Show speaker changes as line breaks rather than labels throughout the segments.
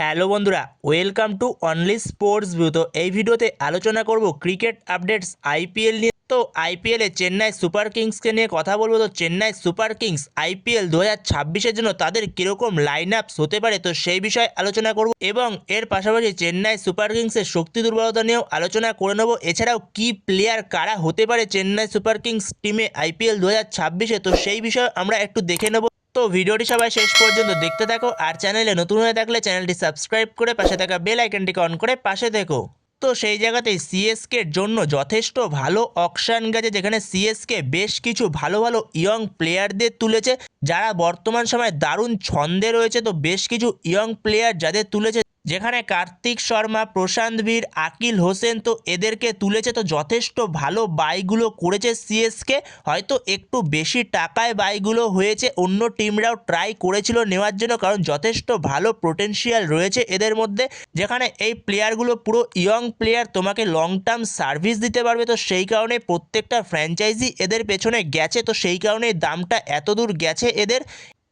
Hello বন্ধুরা, welcome to only sports view. তো এই ভিডিওতে আলোচনা করব ক্রিকেট আপডেটস আইপিএল নিয়ে। তো আইপিএলে চেন্নাই সুপার কিংসকে নিয়ে কথা বলবো। তো চেন্নাই সুপার কিংস আইপিএল 2026-এর জন্য তাদের কীরকম লাইন আপস হতে পারে, তো সেই বিষয়ে আলোচনা করব এবং এর পাশাপাশি চেন্নাই সুপার কিংসের শক্তি দুর্বলতা নিয়েও আলোচনা করে নেব। এছাড়াও কি প্লেয়ার কারা হতে পারে চেন্নাই সুপার কিংস টিমে আইপিএল 2026-এ, তো সেই বিষয়ে আমরা একটু দেখে নেব। তো ভিডিওটি সবাই শেষ পর্যন্ত দেখতে থাকো, আর চ্যানেলে নতুন হয়ে থাকলে চ্যানেলটি সাবস্ক্রাইব করে পাশে থাকা বেল আইকনটিকে অন করে পাশে থেকো। তো সেই জায়গাতেই সিএসকের জন্য যথেষ্ট ভালো অকশন গেছে, যেখানে সিএসকে বেশ কিছু ভালো ভালো ইয়ং প্লেয়ারদের তুলেছে যারা বর্তমান সময়ে দারুণ ছন্দে রয়েছে। তো বেশ কিছু ইয়ং প্লেয়ার যাদের তুলেছে, যেখানে কার্তিক শর্মা, প্রশান্ত বীর, আকিল হোসেন, তো এদেরকে তুলেছে। তো যথেষ্ট ভালো বাইগুলো করেছে সিএসকে, হয়তো একটু বেশি টাকায় বাইগুলো হয়েছে, অন্য টিমরাও ট্রাই করেছিল নেওয়ার জন্য, কারণ যথেষ্ট ভালো পোটেনশিয়াল রয়েছে এদের মধ্যে, যেখানে এই প্লেয়ারগুলো পুরো ইয়ং প্লেয়ার, তোমাকে লং টার্ম সার্ভিস দিতে পারবে। তো সেই কারণে প্রত্যেকটা ফ্র্যাঞ্চাইজি এদের পেছনে গেছে, তো সেই কারণে দামটা এত দূর গেছে এদের।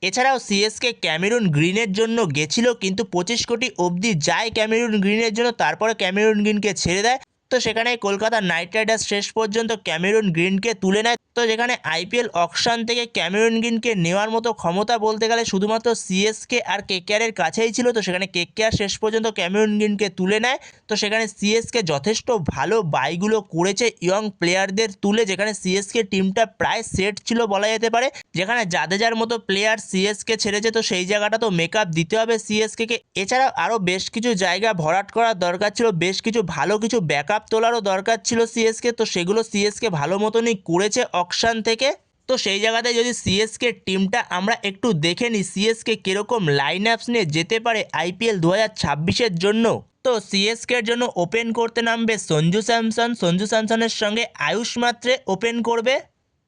এছাড়াও সিএসকে ক্যামেরুন গ্রিনের জন্য গেছিল, কিন্তু 25 কোটি অবধি যায় ক্যামেরুন গ্রিনের জন্য, তারপরে ক্যামেরুন গ্রিনকে ছেড়ে দেয়। তো সেখানে কলকাতা নাইট রাইডার্স শেষ পর্যন্ত ক্যামেরুন গ্রিনকে তুলে নেয়। তো যেখানে আইপিএল অকশন থেকে ক্যামেরুন গ্রিনকে নেওয়ার মতো ক্ষমতা বলতে গেলে শুধুমাত্র সিএসকে আর কেকেআরের কাছেই ছিল, তো সেখানে কেকেআর শেষ পর্যন্ত ক্যামেরুন গ্রিনকে তুলে নেয়। তো সেখানে সিএসকে যথেষ্ট ভালো বাইগুলো করেছে ইয়ং প্লেয়ারদের তুলে, যেখানে সিএসকে টিমটা প্রায় সেট ছিল বলা যেতে পারে, যেখানে জাদেজার মতো প্লেয়ার সিএসকে ছেড়েছে, তো সেই জায়গাটা তো মেকআপ দিতে হবে সিএসকে। এছাড়াও আরও বেশ কিছু জায়গা ভরাট করার দরকার ছিল, বেশ কিছু ভালো কিছু ব্যাকআপ তোলারও দরকার ছিল সিএসকে, তো সেগুলো সিএসকে ভালো মতনই করেছে অকশন থেকে। তো সেই জায়গাতে যদি সিএসকে টিমটা আমরা একটু দেখে নিই, সিএসকে কীরকম লাইন আপস নিয়ে যেতে পারে আইপিএল 2026-এর জন্য। তো সিএসকের জন্য ওপেন করতে নামবে সঞ্জু স্যামসন, সঞ্জু স্যামসনের সঙ্গে আয়ুষ মাত্রে ওপেন করবে।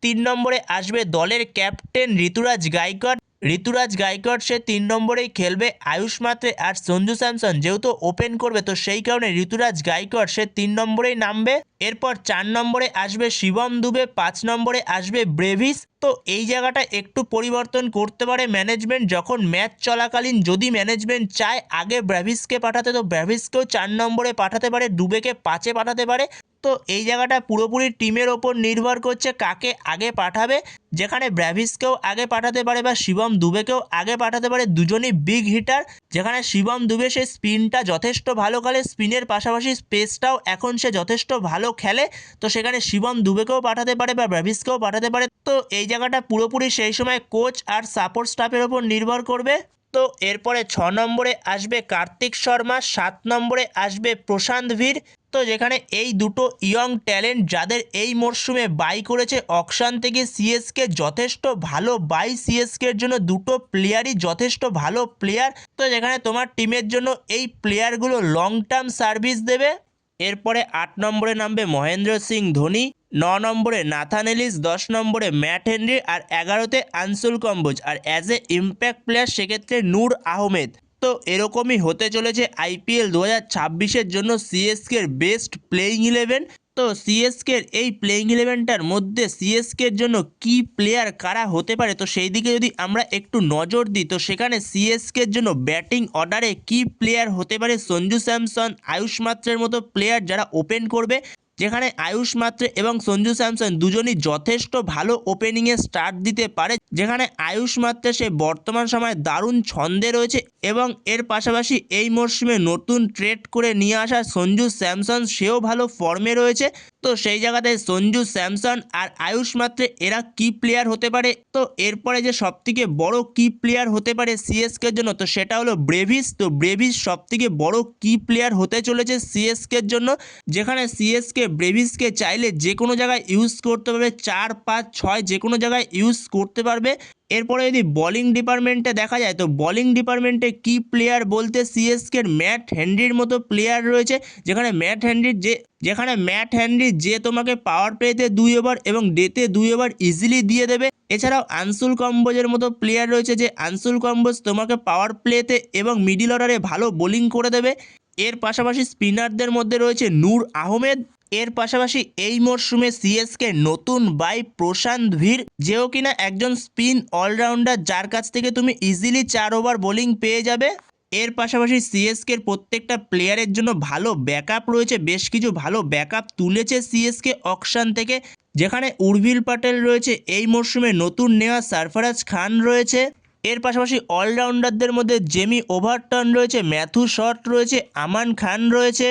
3 নম্বরে আসবে দলের ক্যাপ্টেন ঋতুরাজ গাইকোয়াড়, ঋতুরাজ গাইকোয়াড় সে 3 নম্বরেই খেলবে আয়ুষ মাত্রে। আর সঞ্জু স্যামসন যেহেতু ওপেন করবে, তো সেই কারণে ঋতুরাজ গাইকোয়াড় সে 3 নম্বরেই নামবে। এরপর 4 নম্বরে আসবে শিবম দুবে, 5 নম্বরে আসবে ব্রেভিস। তো এই জায়গাটা একটু পরিবর্তন করতে পারে ম্যানেজমেন্ট, যখন ম্যাচ চলাকালীন যদি ম্যানেজমেন্ট চায় আগে ব্রেভিসকে পাঠাতে, তো ব্রেভিসকেও 4 নম্বরে পাঠাতে পারে, দুবেকে 5-এ পাঠাতে পারে। তো এই জায়গাটা পুরোপুরি টিমের ওপর নির্ভর করছে কাকে আগে পাঠাবে, যেখানে ব্র্যাভিসকেও আগে পাঠাতে পারে বা শিবম দুবেকেও আগে পাঠাতে পারে, দুজনই বিগ হিটার। যেখানে শিবম দুবে সে স্পিনটা যথেষ্ট ভালো খেলে, স্পিনের পাশাপাশি স্পেসটাও এখন সে যথেষ্ট ভালো খেলে, তো সেখানে শিবম দুবেকেও পাঠাতে পারে বা ব্র্যাভিসকেও পাঠাতে পারে। তো এই জায়গাটা পুরোপুরি সেই সময় কোচ আর সাপোর্ট স্টাফের ওপর নির্ভর করবে। তো এরপরে 6 নম্বরে আসবে কার্তিক শর্মা, 7 নম্বরে আসবে প্রশান্ত ভীর। তো যেখানে এই দুটো ইয়ং ট্যালেন্ট যাদের এই মরশুমে বাই করেছে অকশন থেকে সিএসকে, যথেষ্ট ভালো বাই সিএসকের জন্য, দুটো প্লেয়ারই যথেষ্ট ভালো প্লেয়ার। তো যেখানে তোমার টিমের জন্য এই প্লেয়ারগুলো লং টার্ম সার্ভিস দেবে। এরপরে 8 নম্বরে নামবে মহেন্দ্র সিং ধোনি, 9 নম্বরে নাথান এলিস, 10 নম্বরে ম্যাট হেনরি, আর 11তে আনসুল কম্বোজ, আর অ্যাজ এ ইম্প্যাক্ট প্লেয়ার সেক্ষেত্রে নূর আহমেদ। তো এরকমই হতে চলেছে আইপিএল 2026-এর জন্য সিএসকের বেস্ট প্লেয়িং 11। তো সিএসকের এই প্লেয়িং 11টার মধ্যে সিএসকের জন্য কি প্লেয়ার কারা হতে পারে, তো সেই দিকে যদি আমরা একটু নজর দিই, তো সেখানে সিএসকের জন্য ব্যাটিং অর্ডারে কি প্লেয়ার হতে পারে, সঞ্জু স্যামসন, আয়ুষ মাত্রের মতো প্লেয়ার যারা ওপেন করবে, যেখানে আয়ুষ মাত্রে এবং সঞ্জু স্যামসন দুজনই যথেষ্ট ভালো ওপেনিংয়ে স্টার্ট দিতে পারে। যেখানে আয়ুষ মাত্রে সে বর্তমান সময়ে দারুণ ছন্দে রয়েছে, এবং এর পাশাপাশি এই মরশুমে নতুন ট্রেড করে নিয়ে আসা সঞ্জু স্যামসন সেও ভালো ফর্মে রয়েছে। তো সেই জায়গাতে সঞ্জু স্যামসন আর আয়ুষ মাত্রে এরা কি প্লেয়ার হতে পারে। তো এরপরে যে সবথেকে বড় কি প্লেয়ার হতে পারে সিএসকের জন্য, তো সেটা হলো ব্রেভিস। তো ব্রেভিস সবথেকে বড় কি প্লেয়ার হতে চলেছে সিএসকের জন্য, যেখানে সিএসকে ব্রেভিসকে চাইলে যে কোনো জায়গায় ইউজ করতে পারবে, 4, 5, 6 যে কোনো জায়গায় ইউজ করতে পারবে। এরপরে যদি বলিং ডিপার্টমেন্টে দেখা যায়, তো বলিং ডিপার্টমেন্টে কি প্লেয়ার বলতে সিএসকের ম্যাট হেনরির মতো প্লেয়ার রয়েছে, যেখানে ম্যাট হেনরি যে তোমাকে পাওয়ার প্লেতে 2 ওভার এবং ডেতে 2 ওভার ইজিলি দিয়ে দেবে। এছাড়াও আনসুল কম্বোজের মতো প্লেয়ার রয়েছে, যে আনসুল কম্বোজ তোমাকে পাওয়ার প্লেতে এবং মিডিল অর্ডারে ভালো বোলিং করে দেবে। এর পাশাপাশি স্পিনারদের মধ্যে রয়েছে নূর আহমেদ। এর পাশাপাশি এই মরশুমে সিএসকে নতুন বাই প্রশান্ত ভীর, যেও কিনা একজন স্পিন অলরাউন্ডার, যার কাছ থেকে তুমি ইজিলি 4 ওভার বোলিং পেয়ে যাবে। এর পাশাপাশি সিএসকের প্রত্যেকটা প্লেয়ারের জন্য ভালো ব্যাকআপ রয়েছে, বেশ কিছু ভালো ব্যাকআপ তুলেছে সিএসকে অকশন থেকে, যেখানে উর্ভিল পাটেল রয়েছে, এই মরশুমে নতুন নেওয়া সরফরাজ খান রয়েছে। এর পাশাপাশি অলরাউন্ডারদের মধ্যে জেমি ওভারটন রয়েছে, ম্যাথু শট রয়েছে, আমান খান রয়েছে।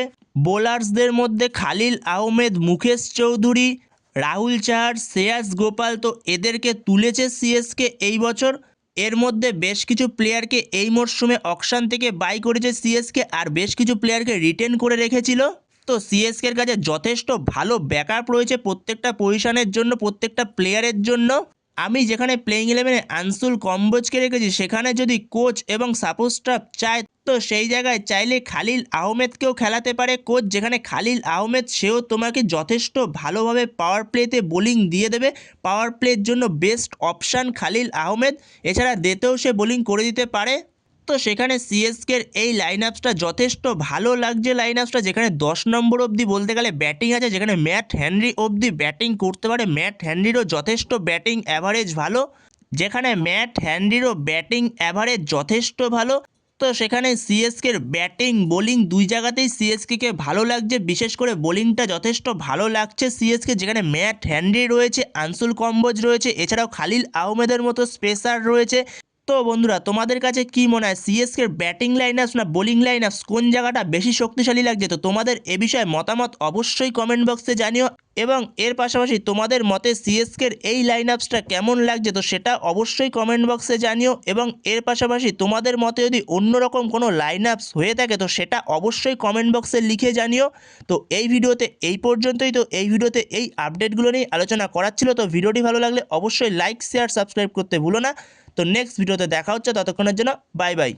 বোলার্সদের মধ্যে খালিল আহমেদ, মুকেশ চৌধুরী, রাহুল চাহার, শ্রেয়াস গোপাল, তো এদেরকে তুলেছে সিএসকে এই বছর। এর মধ্যে বেশ কিছু প্লেয়ারকে এই মরশুমে অকশন থেকে বাই করেছে সিএসকে, আর বেশ কিছু প্লেয়ারকে রিটেন করে রেখেছিল। তো সিএসকের কাছে যথেষ্ট ভালো ব্যাকআপ রয়েছে প্রত্যেকটা পজিশনের জন্য, প্রত্যেকটা প্লেয়ারের জন্য। আমি যেখানে প্লেইং ইলেভেনে আনসুল কম্বোজকে রেখেছি, সেখানে যদি কোচ এবং সাপোর্ট স্টাফ চায় তো সেই জায়গায় চাইলে খালিল আহমেদকেও খেলাতে পারে কোচ, যেখানে খালিল আহমেদ সেও তোমাকে যথেষ্ট ভালোভাবে পাওয়ার প্লেতে বোলিং দিয়ে দেবে। পাওয়ার প্লের জন্য বেস্ট অপশান খালিল আহমেদ, এছাড়া ডেতেও সে বোলিং করে দিতে পারে। তো সেখানে সিএসকের এই লাইন আপসটা যথেষ্ট ভালো লাগছে লাইন আপসটা, যেখানে 10 নম্বর অবধি বলতে গেলে ব্যাটিং আছে, যেখানে ম্যাট হেনরি অবধি ব্যাটিং করতে পারে। ম্যাট হেনরিরও যথেষ্ট ব্যাটিং অ্যাভারেজ ভালো, যেখানে ম্যাট হেনরিরও ব্যাটিং অ্যাভারেজ যথেষ্ট ভালো। তো সেখানে সিএসকের ব্যাটিং বোলিং দুই জায়গাতেই সিএসকে ভালো লাগছে, বিশেষ করে বোলিংটা যথেষ্ট ভালো লাগছে সিএসকে, যেখানে ম্যাট হেনরি রয়েছে, আনসুল কম্বোজ রয়েছে, এছাড়াও খালিল আহমেদের মতো স্পেসার রয়েছে। তো বন্ধুরা, তোমাদের কাছে কি মনে হয় সিএসকের ব্যাটিং লাইন আপস না বোলিং লাইন আপস কোন জায়গাটা বেশি শক্তিশালী লাগছে? তো তোমাদের এ বিষয়ে মতামত অবশ্যই কমেন্ট বক্সে জানিও, এবং এর পাশাপাশি তোমাদের মতে সিএসকের এই লাইন আপসটা কেমন লাগছে তো সেটা অবশ্যই কমেন্ট বক্সে জানিও, এবং এর পাশাপাশি তোমাদের মতে যদি অন্যরকম কোনো লাইন আপস হয়ে থাকে তো সেটা অবশ্যই কমেন্ট বক্সে লিখে জানিও। তো এই ভিডিওতে এই পর্যন্তই। তো এই ভিডিওতে এই আপডেটগুলো নিয়ে আলোচনা করার ছিল। তো ভিডিওটি ভালো লাগলে অবশ্যই লাইক, শেয়ার, সাবস্ক্রাইব করতে ভুলো না। তো নেক্সট ভিডিওতে দেখা হচ্ছে, ততক্ষণের জন্য বাই বাই।